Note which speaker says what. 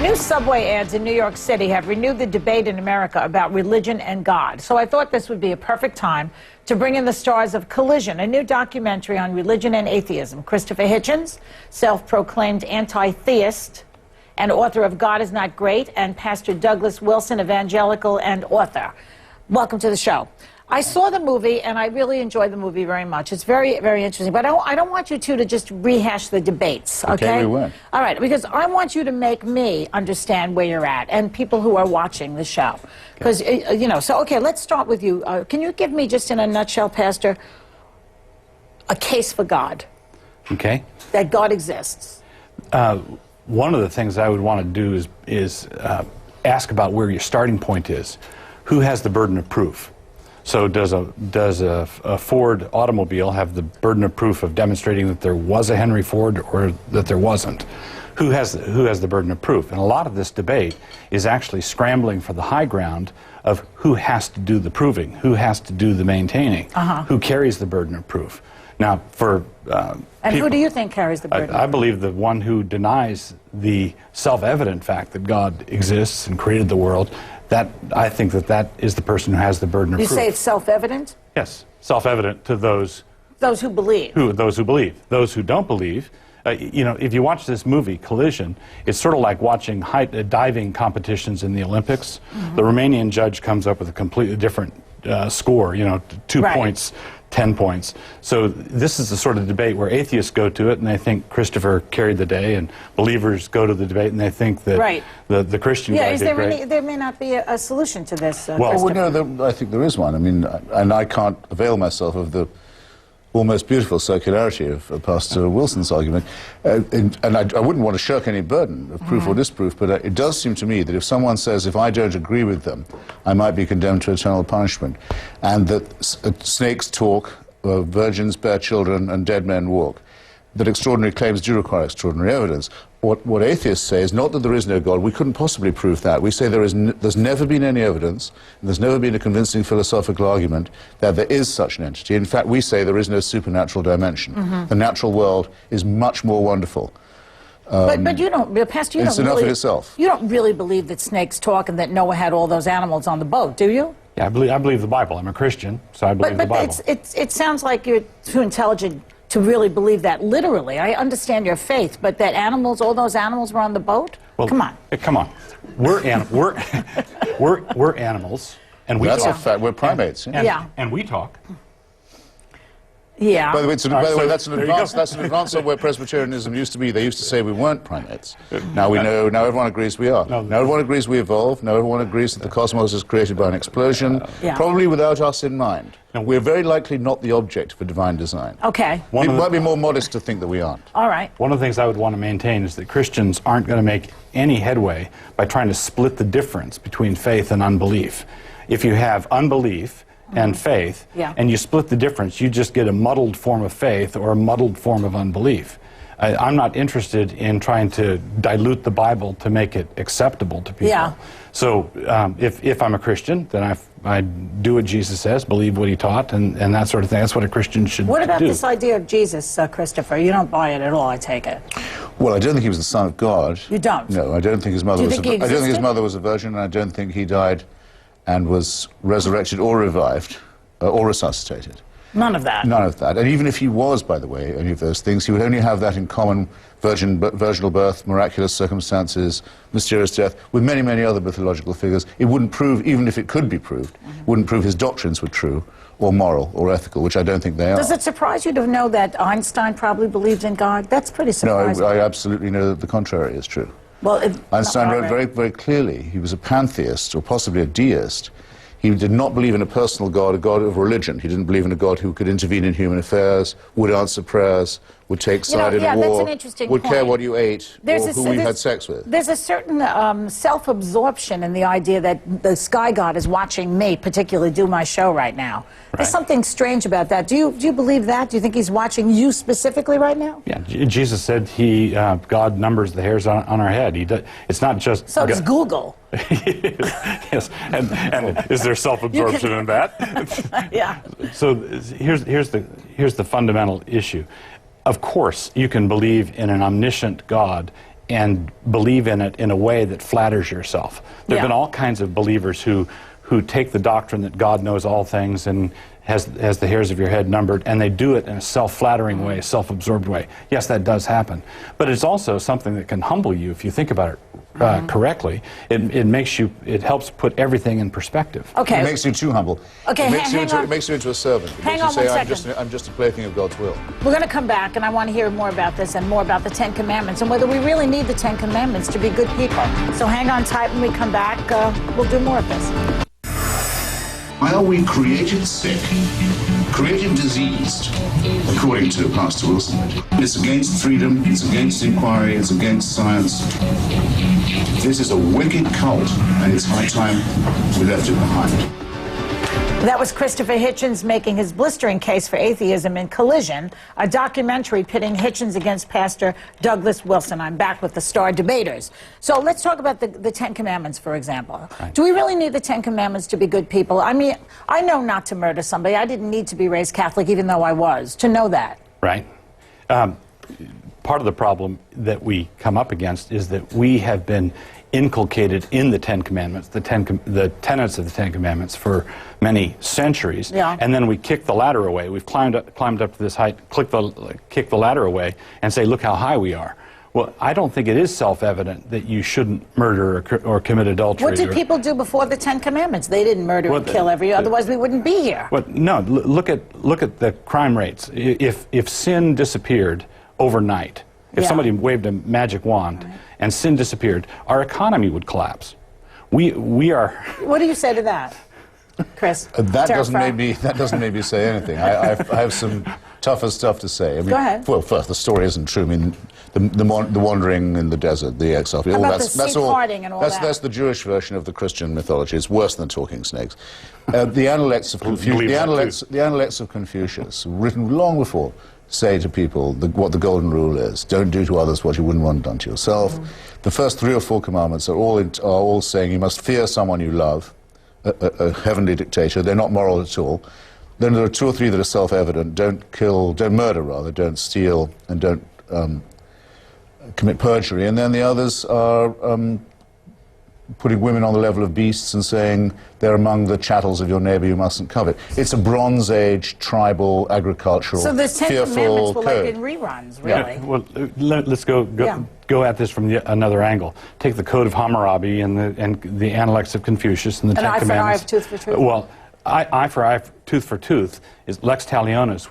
Speaker 1: New subway ads in New York City have renewed the debate in America about religion and God. So I thought this would be a perfect time to bring in the stars of Collision, a new documentary on religion and atheism. Christopher Hitchens, self-proclaimed anti-theist and author of God is Not Great, and Pastor Douglas Wilson, evangelical and author. Welcome to the show. I saw the movie, and I really enjoyed the movie very much. It's very, very interesting. But I don't want you two to just rehash the debates, okay?
Speaker 2: Okay, we won't.
Speaker 1: All right, because I want you to make me understand where you're at, and people who are watching the show. Because, you know, so, okay, let's start with you. Can you give me, just in a nutshell, Pastor, a case for God?
Speaker 3: Okay.
Speaker 1: That God exists.
Speaker 3: One of the things I would want to do is ask about where your starting point is. Who has the burden of proof? So does a Ford automobile have the burden of proof of demonstrating that there was a Henry Ford or that there wasn't? Who has the burden of proof? And a lot of this debate is actually scrambling for the high ground of who has to do the proving, who has to do the maintaining, who carries the burden of proof. Now, for
Speaker 1: and who do you think carries the burden?
Speaker 3: I believe the one who denies the self-evident fact that God exists and created the world. I think that is the person who has the burden of proof.
Speaker 1: You say it's self-evident?
Speaker 3: Yes, self-evident to those
Speaker 1: who believe.
Speaker 3: Those who believe. Those who don't believe, you know, if you watch this movie, Collision, it's sort of like watching diving competitions in the Olympics. The Romanian judge comes up with a completely different score, you know, 2 points, 10 points. So this is the sort of debate where atheists go to it and they think Christopher carried the day, and believers go to the debate and they think that the Christian guy did great.
Speaker 1: There may not be a solution to this,
Speaker 2: well, no, I think there is one. I mean, and I can't avail myself of the almost beautiful circularity of Pastor Wilson's argument. And I wouldn't want to shirk any burden of proof or disproof, but it does seem to me that if someone says, if I don't agree with them, I might be condemned to eternal punishment, and that snakes talk, virgins bear children, and dead men walk, that extraordinary claims do require extraordinary evidence. What atheists say is not that there is no God. We couldn't possibly prove that. We say there's never been any evidence, and there's never been a convincing philosophical argument that there is such an entity. In fact, we say there is no supernatural dimension. The natural world is much more wonderful.
Speaker 1: But you don't, Pastor,
Speaker 2: it's enough in itself.
Speaker 1: You don't really believe that snakes talk and that Noah had all those animals on the boat, do you?
Speaker 3: Yeah, I believe the Bible. I'm a Christian, so I believe the Bible.
Speaker 1: But it sounds like you're too intelligent to really believe that literally. I understand your faith, but that animals, all those animals were on the boat? Well, come on.
Speaker 3: Come on. We're animals, and we
Speaker 2: That's
Speaker 3: talk.
Speaker 2: a fact. We're primates.
Speaker 3: And we talk.
Speaker 1: Yeah.
Speaker 2: By the way, that's an advance on where Presbyterianism used to be. They used to say we weren't primates. Now we know. Now everyone agrees we are. Now everyone agrees we evolved. Now everyone agrees that the cosmos is created by an explosion, probably without us in mind. We're very likely not the object of a divine design.
Speaker 1: Okay.
Speaker 2: It might be more modest to think that we aren't.
Speaker 1: All right.
Speaker 3: One of the things I would want to maintain is that Christians aren't going to make any headway by trying to split the difference between faith and unbelief. If you have unbelief and faith, and you split the difference, you just get a muddled form of faith or a muddled form of unbelief. I'm not interested in trying to dilute the Bible to make it acceptable to people. So if I'm a Christian, then I do what Jesus says, believe what he taught, and that sort of thing. That's what a Christian should do.
Speaker 1: What about this idea of Jesus, Christopher? You don't buy it at all, I take it.
Speaker 2: Well, I don't think he was the Son of God.
Speaker 1: You don't?
Speaker 2: No, I don't think his mother was. I don't think his mother was a virgin, and I don't think he died and was resurrected or revived or resuscitated.
Speaker 1: None of that?
Speaker 2: None of that. And even if he was, by the way, any of those things, he would only have that in common: virginal birth, miraculous circumstances, mysterious death, with many, many other mythological figures. It wouldn't prove, even if it could be proved, wouldn't prove his doctrines were true or moral or ethical, which I don't think they are.
Speaker 1: Does it surprise you to know that Einstein probably believed in God? That's pretty surprising.
Speaker 2: No, I absolutely know that the contrary is true.
Speaker 1: Well,
Speaker 2: Einstein wrote very, very clearly he was a pantheist, or possibly a deist. He did not believe in a personal God, a God of religion. He didn't believe in a God who could intervene in human affairs, would answer prayers, would take side in a war,
Speaker 1: that's an interesting
Speaker 2: would
Speaker 1: point.
Speaker 2: care what you ate, or who you had sex with.
Speaker 1: There's a certain self-absorption in the idea that the sky god is watching me, particularly do my show right now. There's something strange about that. Do you believe that? Do you think he's watching you specifically right now?
Speaker 3: Yeah, Jesus said God numbers the hairs on our head. It's not just...
Speaker 1: So does Google.
Speaker 3: Yes, and is there self-absorption in that?
Speaker 1: Yeah.
Speaker 3: So here's the fundamental issue. Of course, you can believe in an omniscient God and believe in it in a way that flatters yourself. There have been all kinds of believers who take the doctrine that God knows all things and has the hairs of your head numbered, and they do it in a self-flattering way, a self-absorbed way. Yes, that does happen. But it's also something that can humble you if you think about it correctly. It helps put everything in perspective.
Speaker 1: Okay.
Speaker 2: It makes you too humble.
Speaker 1: Okay,
Speaker 2: it makes you
Speaker 1: hang on.
Speaker 2: It makes you into a servant. It
Speaker 1: Hang
Speaker 2: makes
Speaker 1: on
Speaker 2: you say,
Speaker 1: 1 second.
Speaker 2: I'm just a plaything of God's will.
Speaker 1: We're going to come back, and I want to hear more about this and more about the Ten Commandments and whether we really need the Ten Commandments to be good people. So hang on tight. When we come back, we'll do more of this.
Speaker 4: Why are we created sick, created diseased, according to Pastor Wilson? It's against freedom, it's against inquiry, it's against science. This is a wicked cult, and it's high time we left it behind.
Speaker 1: That was Christopher Hitchens making his blistering case for atheism in Collision, a documentary pitting Hitchens against Pastor Douglas Wilson. I'm back with the star debaters. So let's talk about the Ten Commandments, for example.
Speaker 3: Right.
Speaker 1: Do we really need the Ten Commandments to be good people? I mean, I know not to murder somebody. I didn't need to be raised Catholic, even though I was, to know that.
Speaker 3: Right. Part of the problem that we come up against is that we have been inculcated in the Ten Commandments, the tenets of the Ten Commandments for many centuries, and then we kick the ladder away. We've climbed up to this height, kick the ladder away, and say, look how high we are. Well, I don't think it is self-evident that you shouldn't murder or commit adultery.
Speaker 1: What did people do before the Ten Commandments? They didn't murder and kill otherwise we wouldn't be here.
Speaker 3: Well, no, look at the crime rates. If sin disappeared overnight, if somebody waved a magic wand and sin disappeared, our economy would collapse. We are.
Speaker 1: What do you say to that, Chris?
Speaker 2: That doesn't maybe say anything. I have some tougher stuff to say. I mean,
Speaker 1: Go ahead.
Speaker 2: Well, first, the story isn't true. I mean, the wandering in the desert, the exile.
Speaker 1: How about the sea parting and all that?
Speaker 2: That's the Jewish version of the Christian mythology. It's worse than talking snakes. The Analects of Confucius, written long before, say to people what the golden rule is. Don't do to others what you wouldn't want done to yourself. The first 3 or 4 commandments are all saying you must fear someone you love, a heavenly dictator. They're not moral at all. Then there are 2 or 3 that are self-evident. Don't murder rather, don't steal, and don't commit perjury. And then the others are putting women on the level of beasts and saying they're among the chattels of your neighbor you mustn't covet. It's a Bronze Age, tribal, agricultural,
Speaker 1: so the Ten
Speaker 2: fearful
Speaker 1: Commandments were
Speaker 2: code.
Speaker 1: like in reruns, really.
Speaker 3: Yeah, well, let's go at this from another angle. Take the Code of Hammurabi and the Analects of Confucius and the Ten
Speaker 1: An eye for an eye,
Speaker 3: Commandments.
Speaker 1: tooth for tooth.
Speaker 3: Well, eye for eye, tooth for tooth is lex talionis,